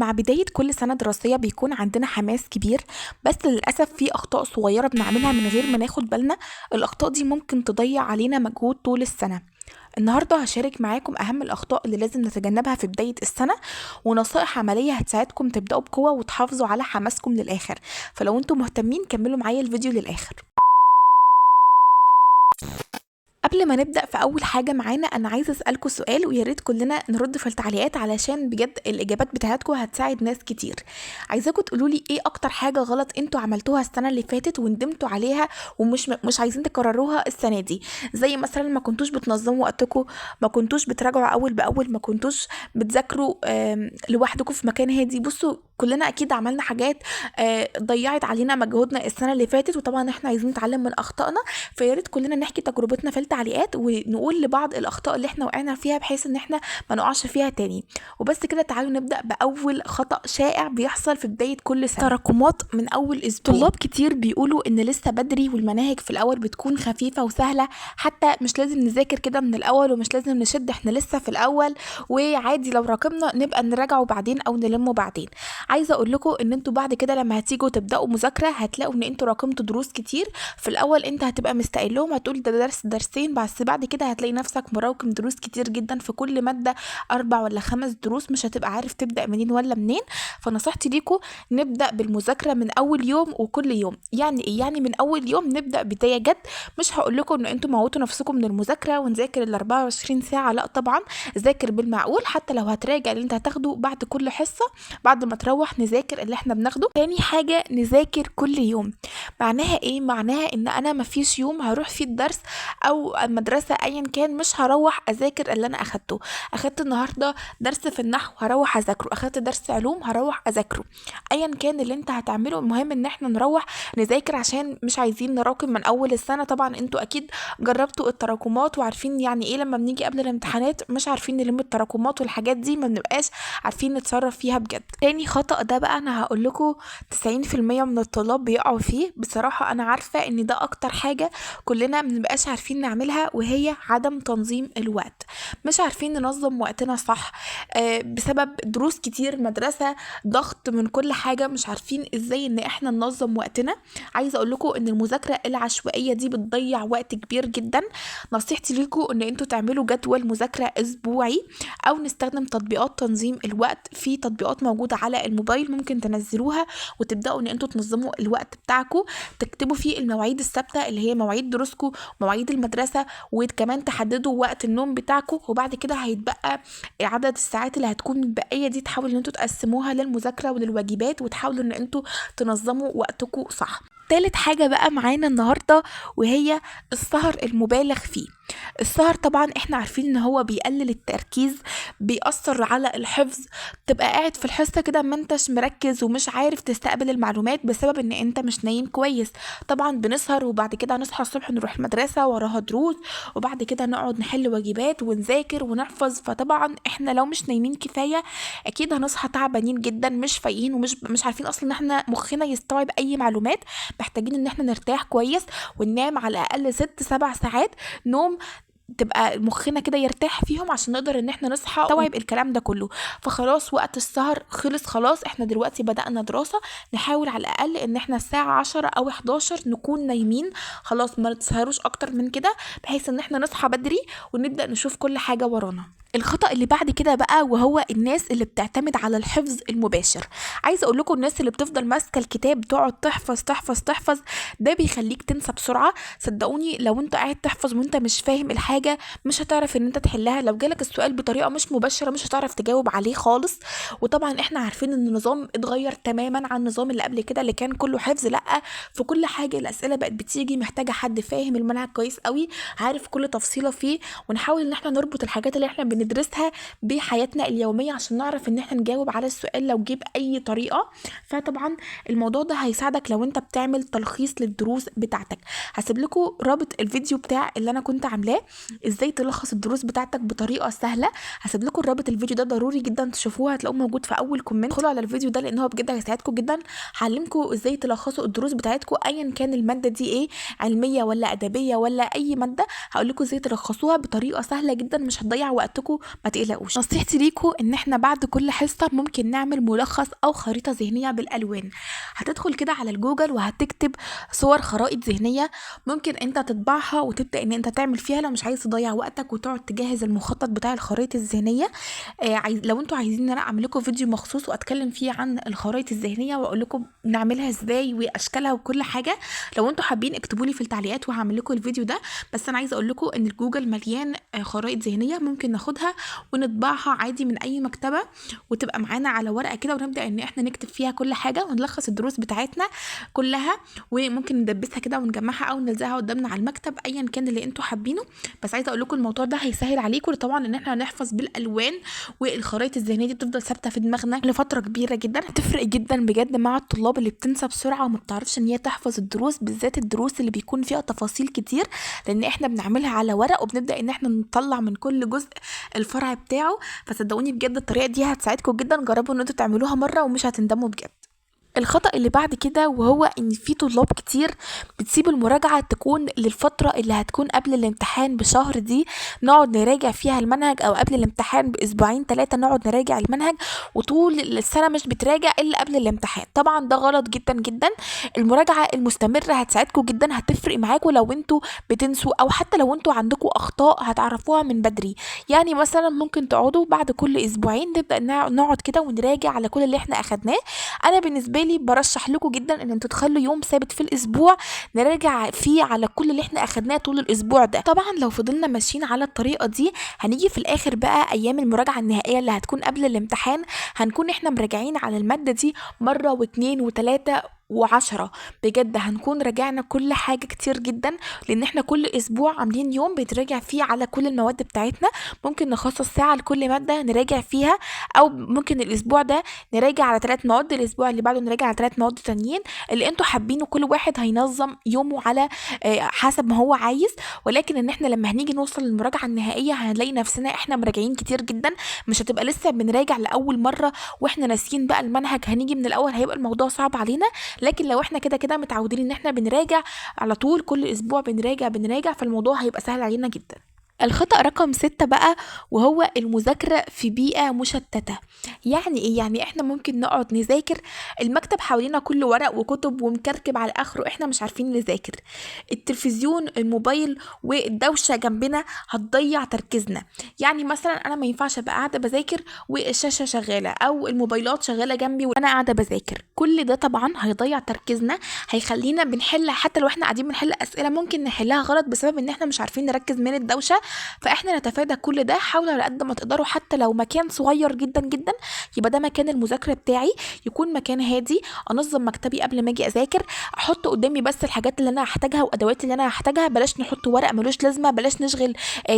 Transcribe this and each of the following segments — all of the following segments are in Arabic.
مع بداية كل سنة دراسية بيكون عندنا حماس كبير، بس للأسف في أخطاء صغيرة بنعملها من غير ما ناخد بالنا. الأخطاء دي ممكن تضيع علينا مجهود طول السنة. النهاردة هشارك معاكم أهم الأخطاء اللي لازم نتجنبها في بداية السنة، ونصائح عملية هتساعدكم تبدأوا بقوة وتحافظوا على حماسكم للآخر. فلو انتم مهتمين كملوا معايا الفيديو للآخر. قبل ما نبدأ في أول حاجة معانا، أنا عايزة أسألكوا سؤال ويا ريت كلنا نرد في التعليقات، علشان بجد الإجابات بتاعتكم هتساعد ناس كتير. عايزاكوا تقولولي إيه أكتر حاجة غلط أنتوا عملتوها السنة اللي فاتت وندمتوا عليها ومش مش عايزين تكرروها السنة دي. زي مثلا ما كنتوش بتنظموا وقتكم، ما كنتوش بتراجعوا أول بأول، ما كنتوش بتذاكروا لوحدكم في مكان هادي. بصوا كلنا أكيد عملنا حاجات ضيعت علينا مجهودنا السنة اللي فاتت، وطبعا احنا عايزين نتعلم من أخطائنا. فيا ريت كلنا نحكي تجربتنا في التعليقات ونقول لبعض الاخطاء اللي احنا وقعنا فيها، بحيث ان احنا ما نقعش فيها تاني. وبس كده، تعالوا نبدا باول خطا شائع بيحصل في بدايه كل سنه: تراكمات من اول اسبوع. طلاب كتير بيقولوا ان لسه بدري، والمناهج في الاول بتكون خفيفه وسهله، حتى مش لازم نذاكر كده من الاول ومش لازم نشد، احنا لسه في الاول وعادي لو راكمنا نبقى نراجعه بعدين او نلمه بعدين. عايزه اقول لكم ان انتوا بعد كده لما هتيجوا تبداوا مذاكره هتلاقوا ان انتوا راكمتوا دروس كتير. في الاول انت هتبقى مستقل لهم، هتقول ده درس درسين، بس بعد كده هتلاقي نفسك مراكم دروس كتير جدا في كل مادة 4 ولا 5 دروس، مش هتبقى عارف تبدأ منين ولا منين. فنصيحتي ليكم نبدأ بالمذاكرة من أول يوم وكل يوم. يعني إيه؟ يعني من أول يوم نبدأ بداية جد. مش هقول لكم إن أنتوا موتوا نفسكم من المذاكرة ونذاكر ال 24 ساعة، لا طبعا. ذاكر بالمعقول، حتى لو هتراجع اللي أنت هتاخده بعد كل حصة، بعد ما تروح نذاكر اللي احنا بناخده. تاني حاجة، نذاكر كل يوم. معناها ايه؟ معناها ان انا مفيش يوم هروح فيه الدرس او المدرسه ايا كان مش هروح اذاكر اللي انا اخدته. اخدت النهارده درس في النحو هروح اذاكره، اخدت درس علوم هروح اذاكره. ايا كان اللي انت هتعمله، المهم ان احنا نروح نذاكر، عشان مش عايزين نراكم من اول السنه. طبعا انتوا اكيد جربتوا التراكمات وعارفين يعني ايه لما بنيجي قبل الامتحانات مش عارفين نلم التراكمات والحاجات دي، ما بنبقاش عارفين نتصرف فيها بجد. تاني خطأ ده بقى انا هقول لكم 90% من الطلاب بيقعوا فيه. بصراحه انا عارفه ان ده اكتر حاجه كلنا منبقاش عارفين نعملها، وهي عدم تنظيم الوقت. مش عارفين ننظم وقتنا صح بسبب دروس كتير، مدرسة، ضغط من كل حاجة، مش عارفين ازاي ان احنا ننظم وقتنا. عايزة اقول لكم ان المذاكرة العشوائية دي بتضيع وقت كبير جدا. نصيحتي لكم ان انتوا تعملوا جدول مذاكرة اسبوعي، او نستخدم تطبيقات تنظيم الوقت. في تطبيقات موجودة على الموبايل ممكن تنزلوها وتبدأوا ان انتوا تنظموا الوقت بتاعكم، تكتبوا فيه المواعيد الثابتة اللي هي مواعيد دروسكم، مواعيد المدرسة، وكمان تحددوا وقت النوم بتاعكم. وبعد كده هيتبقى عدد الساعات اللي هتكون متبقية دي، تحاولوا ان انتوا تقسموها للمذاكرة وللواجبات، وتحاولوا ان انتوا تنظموا وقتكم صح. تالت حاجة بقى معانا النهاردة وهي السهر المبالغ فيه. السهر طبعا احنا عارفين ان هو بيقلل التركيز، بيأثر على الحفظ. تبقى قاعد في الحصة كده ما انتش مركز ومش عارف تستقبل المعلومات بسبب ان انت مش نايم كويس. طبعا بنسهر وبعد كده نصحى الصبح نروح المدرسة وراها دروس، وبعد كده نقعد نحل واجبات ونذاكر ونحفظ. فطبعا احنا لو مش نايمين كفاية اكيد هنصحى تعبانين جدا، مش فايقين ومش عارفين اصلا ان احنا مخنا يستوعب اي معلومات. محتاجين ان احنا نرتاح كويس وننام على الاقل 6-7 ساعات نوم، تبقى مخنا كده يرتاح فيهم عشان نقدر ان احنا نصحى نستوعب الكلام ده كله. فخلاص وقت السهر خلص، خلاص احنا دلوقتي بدأنا دراسة، نحاول على الاقل ان احنا الساعة 10 او 11 نكون نايمين. خلاص ما نسهروش اكتر من كده، بحيث ان احنا نصحى بدري ونبدأ نشوف كل حاجة ورانا. الخطأ اللي بعد كده بقى وهو الناس اللي بتعتمد على الحفظ المباشر. عايزه اقول لكم الناس اللي بتفضل ماسكه الكتاب تقعد تحفظ تحفظ تحفظ، ده بيخليك تنسى بسرعه. صدقوني لو انت قاعد تحفظ وانت مش فاهم الحاجه مش هتعرف ان انت تحلها. لو جالك السؤال بطريقه مش مباشره مش هتعرف تجاوب عليه خالص. وطبعا احنا عارفين ان النظام اتغير تماما عن النظام اللي قبل كده اللي كان كله حفظ. لا، في كل حاجه الاسئله بقت بتيجي محتاجه حد فاهم المنهج كويس قوي، عارف كل تفصيله فيه، ونحاول ان احنا نربط الحاجات اللي احنا بندرسها بحياتنا اليومية عشان نعرف ان احنا نجاوب على السؤال لو جيب اي طريقة. فطبعا الموضوع ده هيساعدك لو انت بتعمل تلخيص للدروس بتاعتك. هسيب لكم رابط الفيديو بتاع اللي انا كنت عاملاه ازاي تلخص الدروس بتاعتك بطريقه سهله. هسيب لكم رابط الفيديو ده، ضروري جدا تشوفوه، هتلاقوه موجود في اول كومنت. ادخلوا على الفيديو ده لان هو بجد هيساعدكم جدا. هعلمكم ازاي تلخصوا الدروس بتاعتكم ايا كان الماده دي ايه، علميه ولا ادبيه ولا اي ماده. هقول لكم ازاي تلخصوها بطريقه سهله جدا، مش هتضيع وقتكم، ما تقلقوش. نصيحتي ليكم ان احنا بعد كل حصه ممكن نعمل ملخص او خريطه ذهنيه بالالوان. هتدخل كده على الجوجل وهتكتب صور خرائط ذهنيه، ممكن انت تطبعها وتبدا ان انت تعمل فيها لو مش عايز تضيع وقتك وتقعد تجهز المخطط بتاع الخرائط الذهنيه. لو انتوا عايزين ان انا اعمل لكم فيديو مخصوص واتكلم فيه عن الخرائط الذهنيه واقول لكم نعملها ازاي واشكالها وكل حاجه، لو انتوا حابين اكتبوا لي في التعليقات وهعمل لكم الفيديو ده. بس انا عايزه اقول لكم ان الجوجل مليان خرائط ذهنيه، ممكن ناخدها ونطبعها عادي من اي مكتبه وتبقى معانا على ورقه كده، ونبدا ان احنا نكتب فيها كل حاجه ونلخص الدروس بتاعتنا كلها، وممكن ندبسها كده ونجمعها او نلزقها قدامنا على المكتب، ايا كان اللي انتوا حابينه. بس عايزه اقول لكم الموضوع ده هيسهل عليكم طبعا ان احنا نحفظ بالالوان، والخرائط الذهنيه دي بتفضل ثابته في دماغنا لفتره كبيره جدا. هتفرق جدا بجد مع الطلاب اللي بتنسى بسرعه وما بتعرفش ان هي تحفظ الدروس، بالذات الدروس اللي بيكون فيها تفاصيل كتير، لان احنا بنعملها على ورق وبنبدا ان احنا نطلع من كل جزء الفرع بتاعه. فصدقوني بجد الطريقه دي هتساعدكم جدا، جربوا ان انتوا تعملوها مره ومش هتندموا بجد. الخطأ اللي بعد كده وهو ان في طلاب كتير بتسيب المراجعة تكون للفترة اللي هتكون قبل الامتحان بشهر، دي نقعد نراجع فيها المنهج، او قبل الامتحان باسبوعين 3 نقعد نراجع المنهج، وطول السنة مش بتراجع الا قبل الامتحان. طبعا ده غلط جدا جدا. المراجعة المستمرة هتساعدكم جدا، هتفرق معاكم لو انتوا بتنسوا، او حتى لو انتوا عندكم اخطاء هتعرفوها من بدري. يعني مثلا ممكن تقعدوا بعد كل اسبوعين نبدأ نقعد كده ونراجع على كل اللي احنا اخدناه. انا بالنسبة لي برشح لكم جدا ان انتوا تخلوا يوم ثابت في الاسبوع نراجع فيه على كل اللي احنا اخدناه طول الاسبوع ده. طبعا لو فضلنا ماشيين على الطريقه دي هنيجي في الاخر بقى ايام المراجعه النهائيه اللي هتكون قبل الامتحان، هنكون احنا مراجعين على الماده دي مره واثنين وثلاثه و10. بجد هنكون راجعنا كل حاجة كتير جدا، لان احنا كل اسبوع عاملين يوم بيتراجع فيه على كل المواد بتاعتنا. ممكن نخصص ساعة لكل مادة نراجع فيها، او ممكن الاسبوع ده نراجع على 3 مواد، الاسبوع اللي بعده نراجع على 3 مواد تانيين، اللي انتوا حابينه. كل واحد هينظم يومه على حسب ما هو عايز. ولكن ان احنا لما هنيجي نوصل للمراجعة النهائية هنلاقي نفسنا احنا مراجعين كتير جدا، مش هتبقى لسه بنراجع لأول مرة واحنا ناسيين بقى المنهج، هنيجي من الاول هيبقى الموضوع صعب علينا. لكن لو احنا كده كده متعودين ان احنا بنراجع على طول كل اسبوع بنراجع فالموضوع هيبقى سهل علينا جدا. الخطأ رقم 6 بقى وهو المذاكرة في بيئة مشتتة. يعني ايه؟ يعني احنا ممكن نقعد نذاكر، المكتب حوالينا كله ورق وكتب ومكركب على اخره، احنا مش عارفين نذاكر. التلفزيون، الموبايل والدوشة جنبنا هتضيع تركيزنا. يعني مثلا انا ما ينفعش ابقى قاعدة بذاكر والشاشة شغالة او الموبايلات شغالة جنبي وانا قاعدة بذاكر، كل ده طبعا هيضيع تركيزنا، هيخلينا بنحل، حتى لو احنا قاعدين بنحل اسئلة ممكن نحلها غلط بسبب ان احنا مش عارفين نركز من الدوشة. فاحنا نتفادى كل ده، حاولوا على قد ما تقدروا حتى لو مكان صغير جدا جدا يبقى ده مكان المذاكره بتاعي، يكون مكان هادي، انظم مكتبي قبل ما اجي اذاكر، احط قدامي بس الحاجات اللي انا هحتاجها وادوات اللي انا هحتاجها، بلاش نحط ورق ملوش لازمه، بلاش نشغل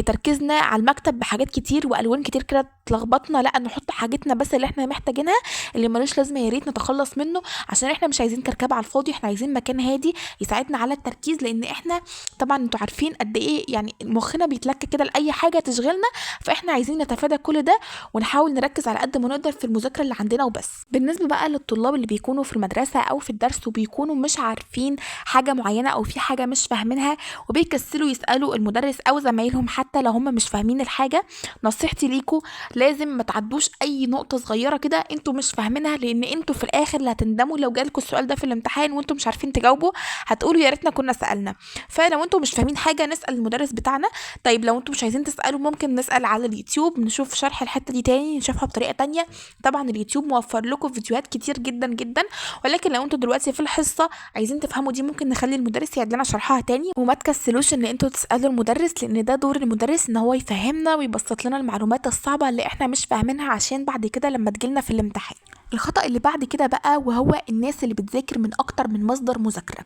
تركيزنا على المكتب بحاجات كتير والوان كتير كده تلخبطنا، لا نحط حاجتنا بس اللي احنا محتاجينها، اللي ملوش لازمه يا ريت نتخلص منه، عشان احنا مش عايزين كركبه على الفاضي، احنا عايزين مكان هادي يساعدنا على التركيز، لان احنا طبعا انتوا عارفين قد ايه يعني مخنا بيتلك كده لاي حاجه تشغلنا، فاحنا عايزين نتفادى كل ده ونحاول نركز على قد ما نقدر في المذاكره اللي عندنا وبس. بالنسبه بقى للطلاب اللي بيكونوا في المدرسه او في الدرس وبيكونوا مش عارفين حاجه معينه او في حاجه مش فاهمينها وبيكسلوا يسالوا المدرس او زمايلهم حتى لو هم مش فاهمين الحاجه، نصيحتي ليكم لازم ما تعدوش اي نقطه صغيره كده انتوا مش فاهمينها، لان انتوا في الاخر اللي هتندموا لو جالكوا السؤال ده في الامتحان وانتوا مش عارفين تجاوبوا، هتقولوا يا ريتنا كنا سالنا. فلو انتوا مش فاهمين حاجه نسال المدرس بتاعنا. طيب لو انتوا مش عايزين تسالوا ممكن نسال على اليوتيوب، نشوف شرح الحته دي تاني نشوفها بطريقه تانية. طبعا اليوتيوب موفر لكم فيديوهات كتير جدا جدا، ولكن لو انتوا دلوقتي في الحصه عايزين تفهموا دي ممكن نخلي المدرس يعيد لنا شرحها تاني، وما تكسلوش ان انتوا تسالوا المدرس، لان ده دور المدرس ان هو يفهمنا ويبسط لنا المعلومات الصعبه اللي احنا مش فاهمينها عشان بعد كده لما تجيلنا في الامتحان. الخطأ اللي بعد كده بقى وهو الناس اللي بتذاكر من أكتر من مصدر مذاكرة.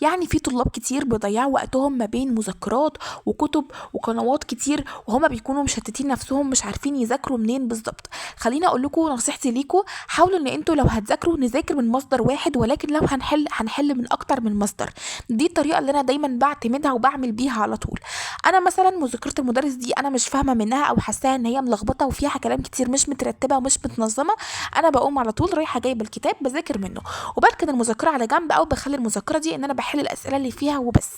يعني في طلاب كتير بيضيعوا وقتهم ما بين مذكرات وكتب وقنوات كتير، وهما بيكونوا مشتتين نفسهم مش عارفين يذاكروا منين بالظبط. خليني اقول لكم نصيحتي ليكم، حاولوا ان انتوا لو هتذاكروا نذاكر من مصدر واحد، ولكن لو هنحل من اكتر من مصدر. دي الطريقه اللي انا دايما بعتمدها وبعمل بيها على طول. انا مثلا مذكره المدرس دي انا مش فاهمه منها او حاساها ان هي ملخبطه وفيها كلام كتير مش مترتبه ومش متنظمه، انا بقوم على طول رايحه جايبه الكتاب بذاكر منه، وبركن المذكره على جنب، او بخلي المذكره دي ان انا بحل الاسئله اللي فيها وبس.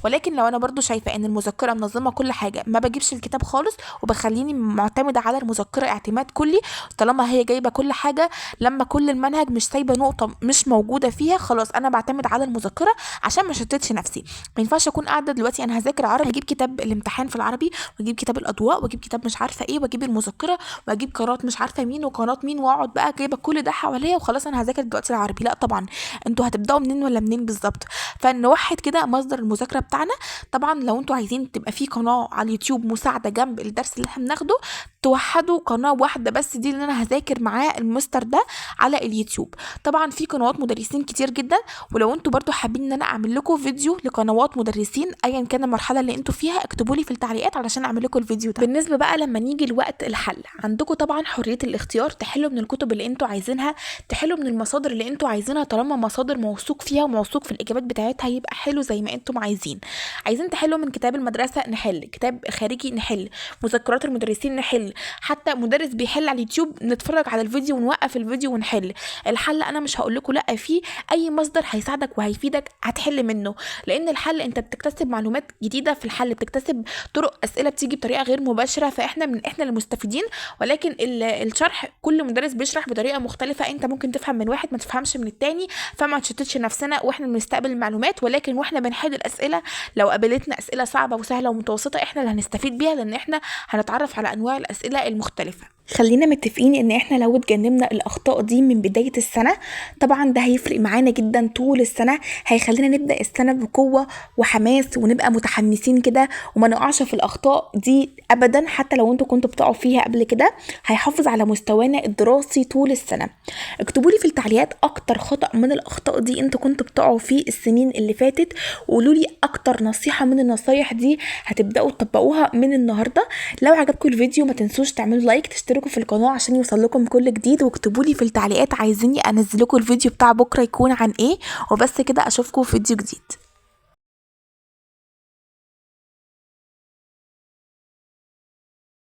ولكن لو انا برضو شايفه ان المذكره منظمه كل حاجه، ما بجيبش الكتاب خالص وبخليني معتمده على المذكره اعتماد كلي. طالما هي جايبه كل حاجه، لما كل المنهج مش سايبه نقطه مش موجوده فيها، خلاص انا بعتمد على المذكره عشان ما شتتش نفسي. ما ينفعش اكون قاعده دلوقتي انا هذاكر عربي، اجيب كتاب الامتحان في العربي، واجيب كتاب الاضواء، واجيب كتاب مش عارفه ايه، واجيب المذكره، واجيب قناه مش عارفه مين وقناه مين، واقعد بقى جايبه كل ده حواليا وخلاص انا هذاكر دلوقتي العربي. لا طبعا، انتوا هتبداوا منين ولا منين بالظبط؟ فنوحد كده مصدر المذاكره بتاعنا. طبعا لو انتوا عايزين تبقى في قناه على اليوتيوب مساعده جنب الدرس اللي احنا بناخده، توحدوا قناه واحده بس، دي اللي انا هذاكر معاه المستر ده على اليوتيوب. طبعا في قنوات مدرسين كتير جدا، ولو انتوا برضو حابين ان انا اعمل لكم فيديو لقنوات مدرسين ايا كان المرحله اللي انتوا فيها، اكتبوا لي في التعليقات علشان اعمل لكم الفيديو ده. بالنسبه بقى لما نيجي لوقت الحل، عندكم طبعا حريه الاختيار، تحلوا من الكتب اللي انتوا عايزينها، تحلوا من المصادر اللي انتوا عايزينها، طالما مصادر موثوق فيها وموثوق في الاجابات بتاعتها يبقى حلو زي ما انتم عايزين. عايزين تحلوا من كتاب المدرسه نحل، كتاب خارجي نحل، مذكرات المدرسين نحل، حتى مدرس بيحل على اليوتيوب نتفرج على الفيديو ونوقف الفيديو ونحل. الحل انا مش هقول لكم لا، فيه اي مصدر هيساعدك وهيفيدك هتحل منه، لان الحل انت بتكتسب معلومات جديده في الحل، بتكتسب طرق اسئله بتيجي بطريقه غير مباشره، فاحنا احنا المستفيدين. ولكن الشرح كل مدرس بيشرح بطريقه مختلفه، انت ممكن تفهم من واحد ما تفهمش من التاني، فما تشتتش نفسنا واحنا بنستقبل المعلومات. ولكن واحنا بنحل الاسئله، لو قابلتنا اسئله صعبه وسهله ومتوسطه، احنا اللي هنستفيد بيها، لان احنا هنتعرف على انواع الاسئله المختلفه. خلينا متفقين ان احنا لو اتجنبنا الاخطاء دي من بداية السنة، طبعا ده هيفرق معانا جدا طول السنة، هيخلينا نبدأ السنة بقوة وحماس ونبقى متحمسين كده وما نقعش في الاخطاء دي ابدا. حتى لو انتوا كنتوا بتقعوا فيها قبل كده، هيحافظ على مستوانا الدراسي طول السنة. اكتبوا لي في التعليقات اكتر خطأ من الاخطاء دي انتوا كنتوا بتقعوا فيه السنين اللي فاتت، وقولوا لي اكتر نصيحة من النصايح دي هتبدأوا تطبقوها من النهاردة. لو عجبكم الفيديو ما تنسوش تعملوا لايك، تشتركوا في القناة عشان يوصل لكم كل جديد، واكتبوا لي في التعليقات عايزيني انزل لكم الفيديو بتاع بكرة يكون عن ايه. وبس كده، اشوفكم في فيديو جديد.